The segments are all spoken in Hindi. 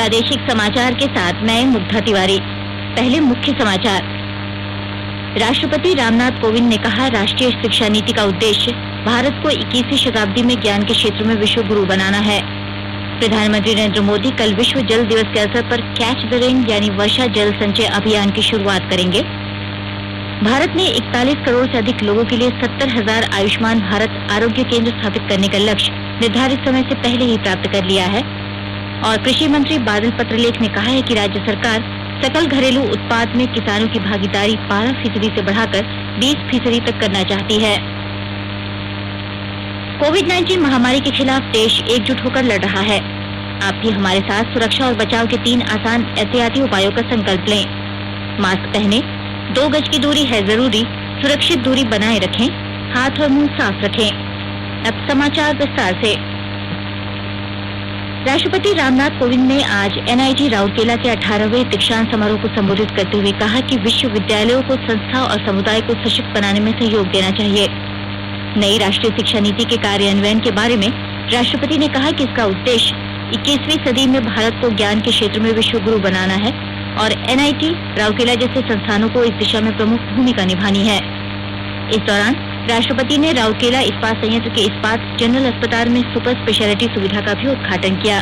प्रादेशिक समाचार के साथ मैं मुग्धा तिवारी। पहले मुख्य समाचार। राष्ट्रपति रामनाथ कोविंद ने कहा, राष्ट्रीय शिक्षा नीति का उद्देश्य भारत को 21वीं शताब्दी में ज्ञान के क्षेत्र में विश्व गुरु बनाना है। प्रधानमंत्री नरेंद्र मोदी कल विश्व जल दिवस के अवसर पर कैच द रेन यानी वर्षा जल संचय अभियान की शुरुआत करेंगे। भारत ने 41 करोड़ से अधिक लोगों के लिए 70,000 आयुष्मान भारत आरोग्य केंद्र स्थापित करने का लक्ष्य निर्धारित समय से पहले ही प्राप्त कर लिया है। और कृषि मंत्री बादल पत्रलेख ने कहा है कि राज्य सरकार सकल घरेलू उत्पाद में किसानों की भागीदारी 12% से बढ़ाकर 20% तक करना चाहती है। कोविड-19 महामारी के खिलाफ देश एकजुट होकर लड़ रहा है। आप भी हमारे साथ सुरक्षा और बचाव के 3 आसान एहतियाती उपायों का संकल्प लें। मास्क पहने, 2 गज की दूरी है जरूरी, सुरक्षित दूरी बनाए रखें, हाथ और मुंह साफ रखें। अब समाचार विस्तार से। राष्ट्रपति रामनाथ कोविंद ने आज एनआईटी राउरकेला के 18वें दीक्षांत समारोह को संबोधित करते हुए कहा कि विश्वविद्यालयों को संस्था और समुदाय को सशक्त बनाने में सहयोग देना चाहिए। नई राष्ट्रीय शिक्षा नीति के कार्यान्वयन के बारे में राष्ट्रपति ने कहा कि इसका उद्देश्य 21वीं सदी में भारत को ज्ञान के क्षेत्र में विश्व गुरु बनाना है और एनआईटी राउरकेला जैसे संस्थानों को इस दिशा में प्रमुख भूमिका निभानी है। इस दौरान राष्ट्रपति ने राउरकेला इस्पात संयंत्र के इस्पात जनरल अस्पताल में सुपर स्पेशलिटी सुविधा का भी उद्घाटन किया।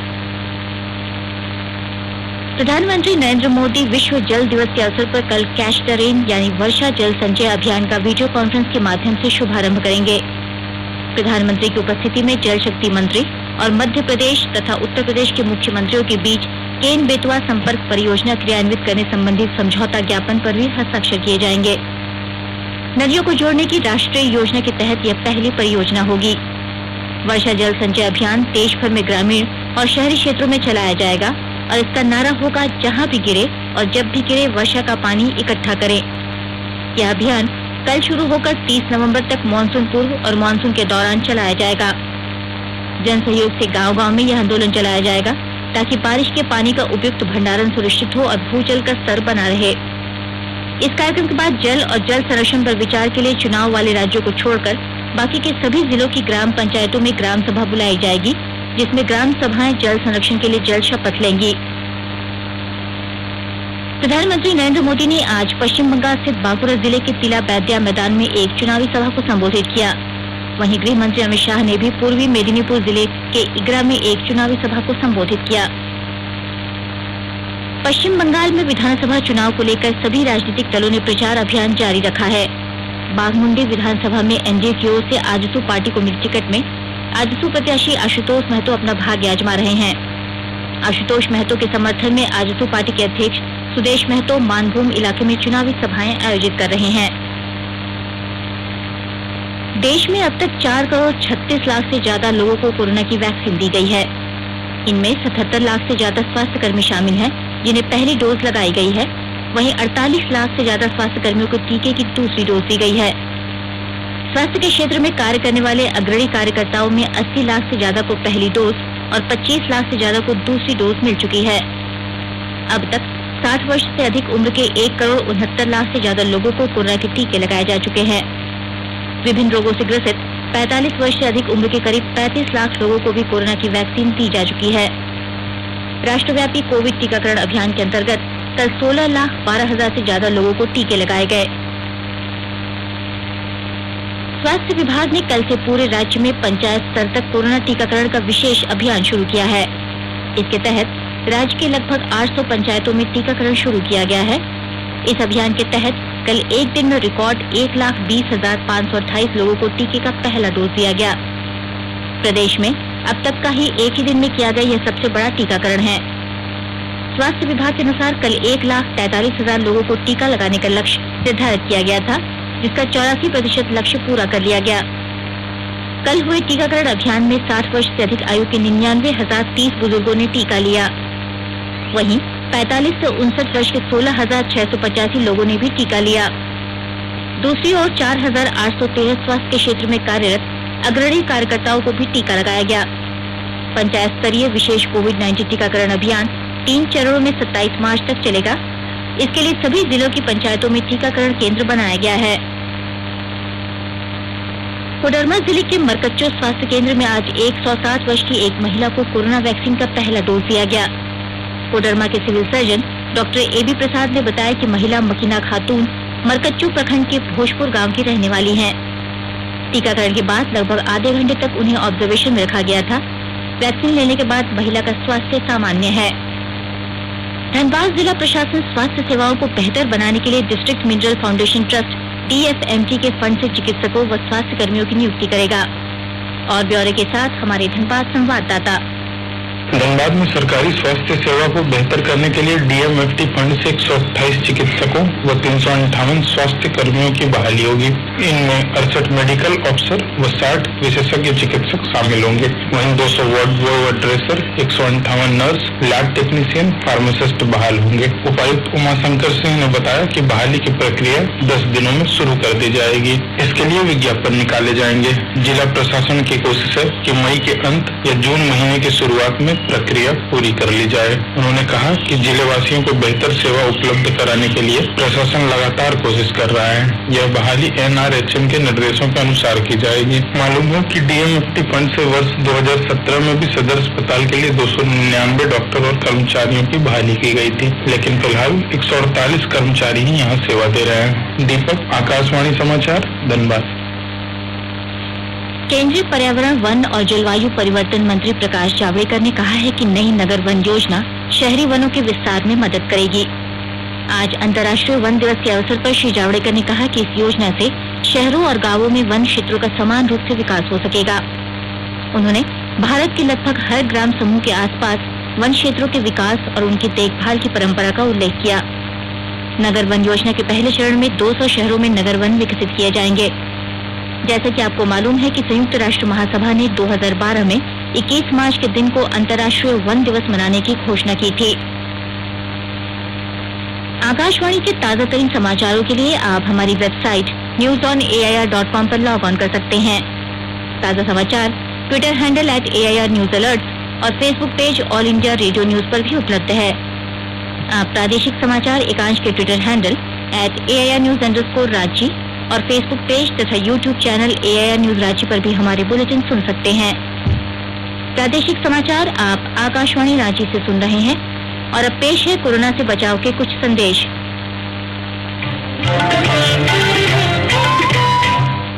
प्रधानमंत्री नरेंद्र मोदी विश्व जल दिवस के अवसर पर कल कैच द रेन यानी वर्षा जल संचय अभियान का वीडियो कॉन्फ्रेंस के माध्यम से शुभारंभ करेंगे। प्रधानमंत्री की उपस्थिति में जल शक्ति मंत्री और मध्य प्रदेश तथा उत्तर प्रदेश के मुख्यमंत्रियों के बीच केन बेतवा संपर्क परियोजना क्रियान्वित करने संबंधी समझौता ज्ञापन पर भी हस्ताक्षर किए जाएंगे। नदियों को जोड़ने की राष्ट्रीय योजना के तहत यह पहली परियोजना होगी। वर्षा जल संचय अभियान देश भर में ग्रामीण और शहरी क्षेत्रों में चलाया जाएगा और इसका नारा होगा, जहां भी गिरे और जब भी गिरे वर्षा का पानी इकट्ठा करें। यह अभियान कल शुरू होकर 30 नवंबर तक मानसून पूर्व और मानसून के दौरान चलाया जाएगा। जन सहयोग से गांव-गांव में यह आंदोलन चलाया जाएगा ताकि बारिश के पानी का उपयुक्त भंडारण सुनिश्चित हो और भूजल का स्तर बना रहे। इस कार्यक्रम के बाद जल और जल संरक्षण पर विचार के लिए चुनाव वाले राज्यों को छोड़कर बाकी के सभी जिलों की ग्राम पंचायतों में ग्राम सभा बुलाई जाएगी, जिसमें ग्राम सभाएं जल संरक्षण के लिए जल शपथ लेंगी। प्रधानमंत्री नरेंद्र मोदी ने आज पश्चिम बंगाल स्थित बांकुरा जिले के तिला बैद्या मैदान में एक चुनावी सभा को संबोधित किया। वहीं गृह मंत्री अमित शाह ने भी पूर्वी मेदिनीपुर जिले के इगरा में एक चुनावी सभा को संबोधित किया। पश्चिम बंगाल में विधानसभा चुनाव को लेकर सभी राजनीतिक दलों ने प्रचार अभियान जारी रखा है। बाघमुंडी विधानसभा में एनडीए की ओर से आजसू पार्टी को मिली टिकट में आजसू प्रत्याशी आशुतोष महतो अपना भाग्य आजमा रहे हैं। आशुतोष महतो के समर्थन में आजसू पार्टी के अध्यक्ष सुदेश महतो मानभूम इलाके में चुनावी सभाएं आयोजित कर रहे हैं। देश में अब तक 4 करोड़ 36 लाख से ज्यादा लोगों को कोरोना की वैक्सीन दी गई है। इनमें 77 लाख से ज्यादा स्वास्थ्य कर्मी शामिल हैं, जिन्हें पहली डोज लगाई गई है। वहीं 48 लाख से ज्यादा स्वास्थ्य कर्मियों को टीके की दूसरी डोज दी गई है। स्वास्थ्य के क्षेत्र में कार्य करने वाले अग्रणी कार्यकर्ताओं में 80 लाख से ज्यादा को पहली डोज और 25 लाख से ज्यादा को दूसरी डोज मिल चुकी है। अब तक 60 वर्ष से अधिक उम्र के 1 करोड़ 69 लाख से ज्यादा लोगों को कोरोना के टीके लगाए जा चुके हैं। विभिन्न रोगों से ग्रसित 45 वर्ष से अधिक उम्र के करीब 35 लाख लोगों को भी कोरोना की वैक्सीन दी जा चुकी है। राष्ट्रव्यापी कोविड टीकाकरण अभियान के अंतर्गत कल 16,12,000 से ज्यादा लोगों को टीके लगाए गए। स्वास्थ्य विभाग ने कल से पूरे राज्य में पंचायत स्तर तक कोरोना टीकाकरण का विशेष अभियान शुरू किया है। इसके तहत राज्य के लगभग 800 पंचायतों में टीकाकरण शुरू किया गया है। इस अभियान के तहत कल एक दिन में रिकॉर्ड 1,20,528 लोगों को टीके का पहला डोज दिया गया। प्रदेश में अब तक का ही एक ही दिन में किया गया यह सबसे बड़ा टीकाकरण है। स्वास्थ्य विभाग के अनुसार कल 1,43,000 लोगों को टीका लगाने का लक्ष्य निर्धारित किया गया था, जिसका 84% लक्ष्य पूरा कर लिया गया। कल हुए टीकाकरण अभियान में 60 वर्ष से अधिक आयु के 99,030 बुजुर्गों ने टीका लिया। वहीं 45 से 59 वर्ष के 16,685 लोगों ने भी टीका लिया। दूसरी ओर 4,813 स्वास्थ्य के क्षेत्र में कार्यरत अग्रणी कार्यकर्ताओं को भी टीका लगाया गया। पंचायत स्तरीय विशेष कोविड-19 टीकाकरण अभियान 3 चरणों में 27 मार्च तक चलेगा। इसके लिए सभी जिलों की पंचायतों में टीकाकरण केंद्र बनाया गया है। कोडरमा जिले के मरकच्चो स्वास्थ्य केंद्र में आज 107 वर्ष की एक महिला को कोरोना वैक्सीन का पहला डोज दिया गया। कोडरमा के सिविल सर्जन डॉक्टर AB प्रसाद ने बताया कि महिला मकीना खातून मरकच्चू प्रखंड के भोजपुर गांव की रहने वाली हैं। टीकाकरण के बाद लगभग आधे घंटे तक उन्हें ऑब्जर्वेशन में रखा गया था। वैक्सीन लेने के बाद महिला का स्वास्थ्य सामान्य है। धनबाद जिला प्रशासन स्वास्थ्य सेवाओं को बेहतर बनाने के लिए district mineral foundation trust DFMT के फंड से चिकित्सकों व स्वास्थ्य कर्मियों की नियुक्ति करेगा। और ब्यौरे के साथ हमारे धनबाद संवाददाता। धनबाद में सरकारी स्वास्थ्य सेवा को बेहतर करने के लिए DMFT फंड से 128 चिकित्सकों व 358 स्वास्थ्य कर्मियों की बहाली होगी। इनमें 68 मेडिकल अफसर व 60 विशेषज्ञ चिकित्सक शामिल होंगे। वहीं 200 वार्ड बॉय व dresser, 158 nurse, lab technician, pharmacist बहाल होंगे। उपायुक्त उमाशंकर सिंह ने बताया कि बहाली की प्रक्रिया 10 दिनों में शुरू कर दी जाएगी। इसके लिए विज्ञापन निकाले जाएंगे। जिला प्रशासन की कोशिश है कि मई के अंत या जून महीने की शुरुआत में प्रक्रिया पूरी कर ली जाए। उन्होंने कहा कि जिले वासियों को बेहतर सेवा उपलब्ध कराने के लिए प्रशासन लगातार कोशिश कर रहा है। यह बहाली NRHM के निर्देशों के अनुसार की जाएगी। मालूम हो कि DMFT फंड से वर्ष 2017 में भी सदर अस्पताल के लिए 299 डॉक्टर और कर्मचारियों की बहाली की गई थी, लेकिन फिलहाल 148 कर्मचारी ही यहाँ सेवा दे रहे हैं। दीपक, आकाशवाणी समाचार, धनबाद। केंद्रीय पर्यावरण, वन और जलवायु परिवर्तन मंत्री प्रकाश जावड़ेकर ने कहा है कि नई नगर वन योजना शहरी वनों के विस्तार में मदद करेगी। आज अंतर्राष्ट्रीय वन दिवस के अवसर पर श्री जावड़ेकर ने कहा कि इस योजना से शहरों और गांवों में वन क्षेत्रों का समान रूप से विकास हो सकेगा। उन्होंने भारत के लगभग हर ग्राम समूह के आसपास वन क्षेत्रों के विकास और उनकी देखभाल की परंपरा का उल्लेख किया। नगर वन योजना के पहले चरण में 200 शहरों में नगर वन विकसित किए जाएंगे। जैसा कि आपको मालूम है कि संयुक्त राष्ट्र महासभा ने 2012 में 21 मार्च के दिन को अंतर्राष्ट्रीय वन दिवस मनाने की घोषणा की थी। आकाशवाणी के ताजा तरीन समाचारों के लिए आप हमारी वेबसाइट newsonair.com पर लॉग ऑन कर सकते हैं। ताजा समाचार Twitter handle @AIR News Alerts और Facebook page all India radio news पर भी उपलब्ध है। आप प्रादेशिक समाचार एकांश के ट्विटर हैंडल @AIR News _ और फेसबुक पेज तथा YouTube channel AIR news Ranchi पर भी हमारे बुलेटिन सुन सकते हैं। प्रादेशिक समाचार आप आकाशवाणी रांची से सुन रहे हैं और अब पेश है कोरोना से बचाव के कुछ संदेश।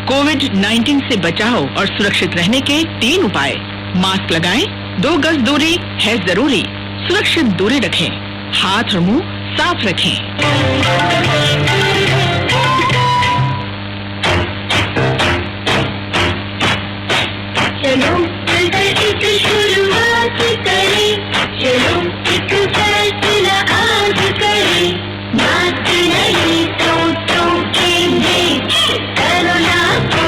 कोविड-19 से बचाव और सुरक्षित रहने के 3 उपाय। मास्क लगाएं, 2 गज दूरी है जरूरी, सुरक्षित दूरी रखें, हाथ और मुंह साफ रखें। चलो मिलकर एक शुरुआत करें, चलो एक फैसला आज करें, मास्क नहीं तो टोकेंगे, कोरोना को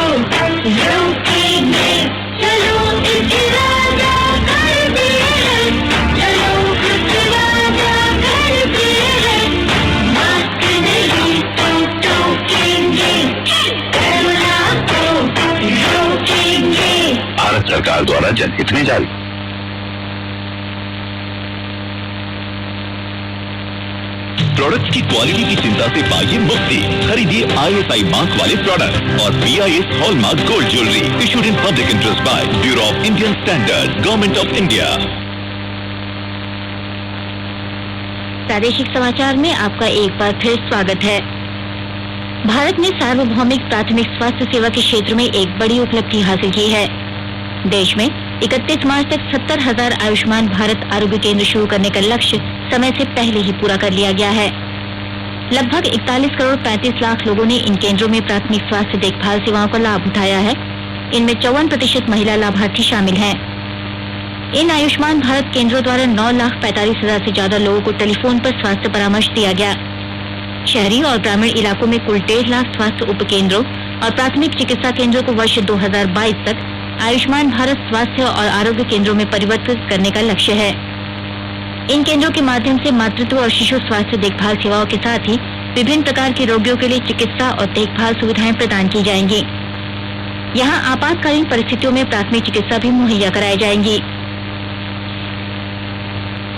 रोकेंगे, चलो एक इरादा करते हैं, चलो एक इरादा करते हैं, मास्क नहीं तो टोकेंगे, कोरोना को रोकेंगे। भारत सरकार द्वारा जनहित में जारी। प्रोडक्ट की क्वालिटी की चिंता से पाइए मुक्ति। खरीदिए ISI मार्क वाले प्रोडक्ट और BIS hallmark gold jewellery issued in public interest by bureau of Indian standard, government of India. प्रादेशिक समाचार में आपका एक बार फिर स्वागत है। भारत ने सार्वभौमिक प्राथमिक स्वास्थ्य सेवा के क्षेत्र में एक बड़ी उपलब्धि हासिल की है। देश में 31 मार्च तक 70,000 आयुष्मान भारत आरोग्य केंद्र शुरू करने का लक्ष्य समय से पहले ही पूरा कर लिया गया है। लगभग 41 करोड़ 35 लाख लोगों ने इन केंद्रों में प्राथमिक स्वास्थ्य देखभाल सेवाओं का लाभ उठाया है। इनमें 54% महिला लाभार्थी शामिल हैं। इन आयुष्मान भारत केंद्रों द्वारा 9,45,000 से ज्यादा लोगों को टेलीफोन पर स्वास्थ्य परामर्श दिया गया। शहरी और ग्रामीण इलाकों में कुल 1.5 लाख स्वास्थ्य उप केंद्रों और प्राथमिक चिकित्सा केंद्रों को वर्ष 2022 तक आयुष्मान भारत स्वास्थ्य और आरोग्य केंद्रों में परिवर्तित करने का लक्ष्य है। इन केंद्रों के माध्यम से मातृत्व और शिशु स्वास्थ्य देखभाल सेवाओं के साथ ही विभिन्न प्रकार के रोगियों के लिए चिकित्सा और देखभाल सुविधाएं प्रदान की जाएंगी। यहाँ आपातकालीन परिस्थितियों में प्राथमिक चिकित्सा भी मुहैया कराई जाएंगी।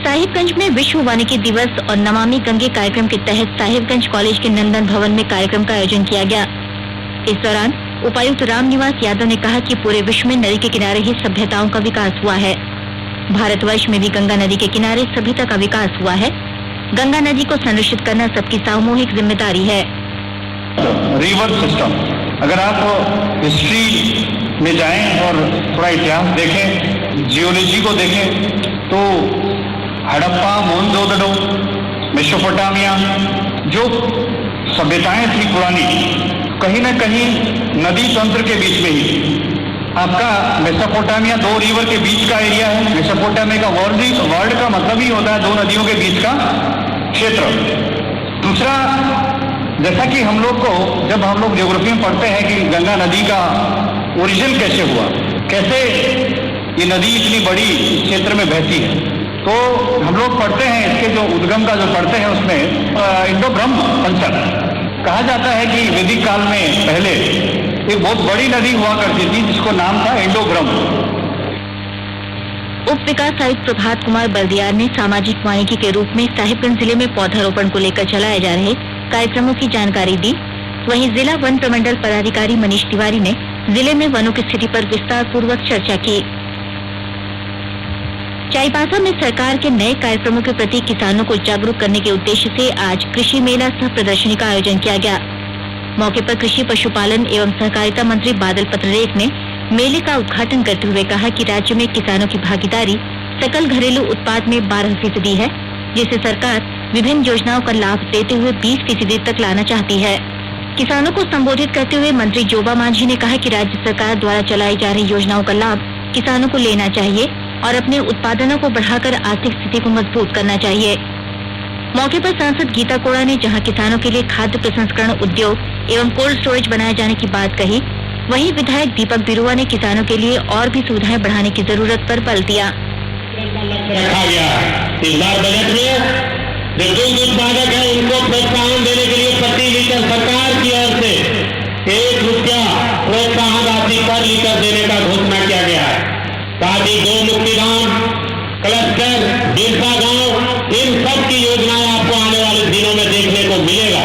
साहिबगंज में विश्व वानिकी दिवस और नमामि गंगे कार्यक्रम के तहत साहिबगंज कॉलेज के नंदन भवन में कार्यक्रम का आयोजन किया गया। इस दौरान उपायुक्त रामनिवास यादव ने कहा कि पूरे विश्व में नदी के किनारे ही सभ्यताओं का विकास हुआ है। भारतवर्ष में भी गंगा नदी के किनारे सभ्यता का विकास हुआ है। गंगा नदी को संरक्षित करना सबकी सामूहिक जिम्मेदारी है। रिवर सिस्टम, अगर आप हिस्ट्री में जाएं और थोड़ा इतिहास देखें, जियोलॉजी को देखें, तो हड़प्पा, मोहनजोदड़ो, मेसोपोटामिया, जो सभ्यताएं थी पुरानी, कहीं न कहीं नदी तंत्र के बीच में ही। आपका मेसोपोटामिया 2 रिवर के बीच का एरिया है। मेसोपोटामिया का वर्ड का मतलब ही होता है 2 नदियों के बीच का क्षेत्र। दूसरा, जैसा कि हम लोग को, जब हम लोग ज्योग्राफी में पढ़ते हैं कि गंगा नदी का ओरिजिन कैसे हुआ, कैसे ये नदी इतनी बड़ी क्षेत्र में बहती है, तो हम लोग पढ़ते हैं इसके जो उद्गम का जो पढ़ते हैं उसमें इंडो ब्रह्म पंचक कहा जाता है कि वैदिक काल में पहले एक बहुत बड़ी नदी हुआ करती थी जिसको नाम था इंडो ब्रह्म। उप विकास आयुक्त प्रभात कुमार बल्दियार ने सामाजिक वानिकी के रूप में साहिबगंज जिले में पौधारोपण को लेकर चलाए जा रहे कार्यक्रमों की जानकारी दी। वहीं जिला वन प्रमंडल पदाधिकारी मनीष तिवारी ने जिले में वनों की स्थिति पर विस्तार पूर्वक चर्चा की। चाईबासा में सरकार के नए कार्यक्रमों के प्रति किसानों को जागरूक करने के उद्देश्य से आज कृषि मेला सह प्रदर्शनी का आयोजन किया गया। मौके पर कृषि पशुपालन एवं सहकारिता मंत्री बादल पत्रलेख ने मेले का उद्घाटन करते हुए कहा कि राज्य में किसानों की भागीदारी सकल घरेलू उत्पाद में 12% है, जिसे सरकार विभिन्न योजनाओं का लाभ देते हुए 20% तक लाना चाहती है। किसानों को संबोधित करते हुए मंत्री जोबा मांझी ने कहा कि राज्य सरकार द्वारा चलाई जा रही योजनाओं का लाभ किसानों को लेना चाहिए और अपने उत्पादनों को बढ़ाकर आर्थिक स्थिति को मजबूत करना चाहिए। मौके पर सांसद गीता कोड़ा ने जहां किसानों के लिए खाद्य प्रसंस्करण उद्योग एवं कोल्ड स्टोरेज बनाए जाने की बात कही, वहीं विधायक दीपक बिरुआ ने किसानों के लिए और भी सुविधाएं बढ़ाने की जरूरत पर बल दिया। रखा गया इस बार बजट में जो दुग्ध उत्पादक है उनको प्रोत्साहन देने के लिए प्रति लीटर सरकार की ओर से 1 रुपया प्रोत्साहन राशि पर लीटर देने का घोषणा किया गया है। साथ ही गौ मुक्ति धाम, क्लस्टर, बिरसा गांव, इन सब की योजनाएं आपको आने वाले दिनों में देखने को मिलेगा।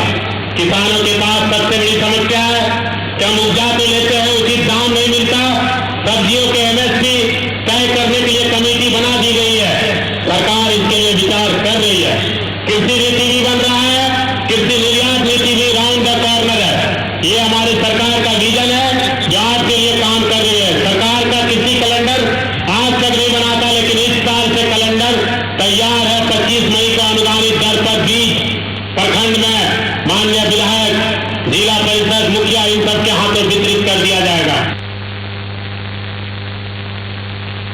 किसानों के पास सबसे बड़ी समस्या है कि हम उपजा तो लेते हैं, उचित दाम नहीं मिलता। सब्जियों के MSP तय करने के लिए कमेटी बना दी गई है, सरकार इसके लिए विचार कर रही है। कृषि नीति भी बन रहा है, कृषि निर्यात नीति भी राउंड द कॉर्नर है। ये हमारी सरकार का विजन है जो आपके लिए काम कर रही है। सरकार का कृषि कैलेंडर आज तक नहीं बनाता, लेकिन इस साल से कैलेंडर तैयार है। 25 मई को अनुदानित दर पर बीज प्रखंड में माननीय विधायक, जिला परिषद मुखिया, इन सबके हाथों वितरित कर दिया जाएगा।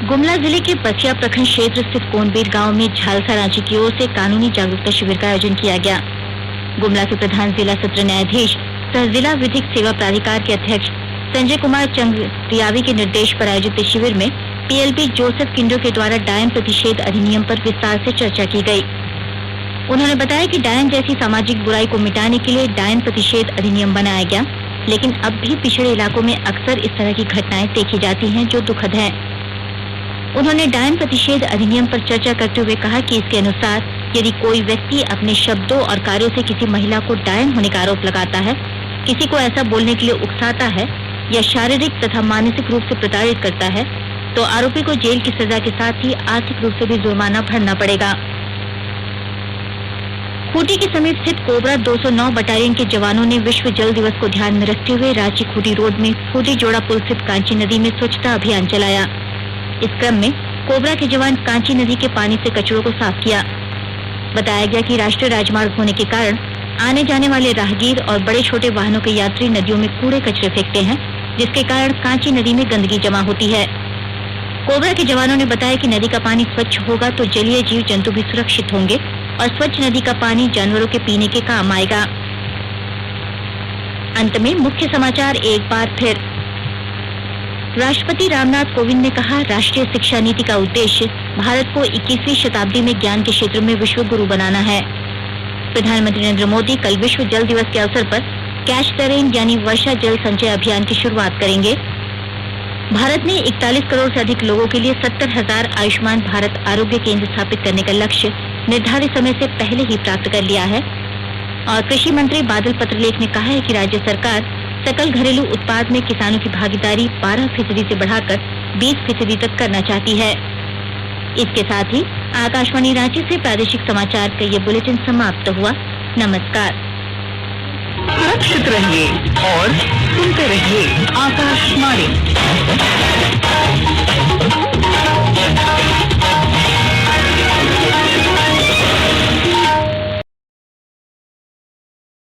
गुमला जिले के बसिया प्रखंड क्षेत्र स्थित कोनबीर गांव में झालसा रांची की ओर से कानूनी जागरूकता शिविर का आयोजन किया गया। गुमला के प्रधान जिला सत्र न्यायाधीश सह जिला विधिक सेवा प्राधिकार के अध्यक्ष संजय कुमार चंद्रियावी के निर्देश पर आयोजित इस शिविर में PLP जोसेफ किंडो के द्वारा डायन प्रतिषेध अधिनियम पर विस्तार से चर्चा की गई। उन्होंने बताया कि डायन जैसी सामाजिक बुराई को मिटाने के लिए डायन प्रतिषेध अधिनियम बनाया गया, लेकिन अब भी पिछड़े इलाकों में अक्सर इस तरह की घटनाएं देखी जाती हैं जो दुखद है। उन्होंने डायन प्रतिषेध अधिनियम पर चर्चा करते हुए कहा कि इसके अनुसार यदि कोई व्यक्ति अपने शब्दों और कार्यों से किसी महिला को डायन होने का आरोप लगाता है, किसी को ऐसा बोलने के लिए उकसाता है या शारीरिक तथा मानसिक रूप से प्रताड़ित करता है, तो आरोपी को जेल की सजा के साथ ही आर्थिक रूप से भी जुर्माना भरना पड़ेगा। खूंटी के समीप स्थित कोबरा 209 बटालियन के जवानों ने विश्व जल दिवस को ध्यान में रखते हुए रांची खूंटी रोड में खूंटी जोड़ा पुल स्थित कांची नदी में स्वच्छता अभियान चलाया। इस क्रम में कोबरा के जवान कांची नदी के पानी से कचरों को साफ किया। बताया गया कि राष्ट्रीय राजमार्ग होने के कारण आने जाने वाले राहगीर और बड़े छोटे वाहनों के यात्री नदियों में कूड़े कचरे फेंकते हैं, जिसके कारण कांची नदी में गंदगी जमा होती है। कोबरा के जवानों ने बताया कि नदी का पानी स्वच्छ होगा तो जलीय जीव जंतु भी सुरक्षित होंगे और स्वच्छ नदी का पानी जानवरों के पीने के काम आएगा। अंत में मुख्य समाचार एक बार फिर। राष्ट्रपति रामनाथ कोविंद ने कहा, राष्ट्रीय शिक्षा नीति का उद्देश्य भारत को 21वीं शताब्दी में ज्ञान के क्षेत्र में विश्व गुरु बनाना है। प्रधानमंत्री नरेंद्र मोदी कल विश्व जल दिवस के अवसर पर कैच द रेन यानी वर्षा जल संचय अभियान की शुरुआत करेंगे। भारत ने 41 करोड़ से अधिक लोगों के लिए 70,000 आयुष्मान भारत आरोग्य केंद्र स्थापित करने का लक्ष्य निर्धारित समय से पहले ही प्राप्त कर लिया है। और कृषि मंत्री बादल पत्रलेख ने कहा है कि राज्य सरकार सकल घरेलू उत्पाद में किसानों की भागीदारी 12% से बढ़ाकर 20% तक करना चाहती है। इसके साथ ही आकाशवाणी रांची से प्रादेशिक समाचार का ये बुलेटिन समाप्त हुआ। नमस्कार। सुरक्षित रहिए और सुनते रहिए आकाशवाणी।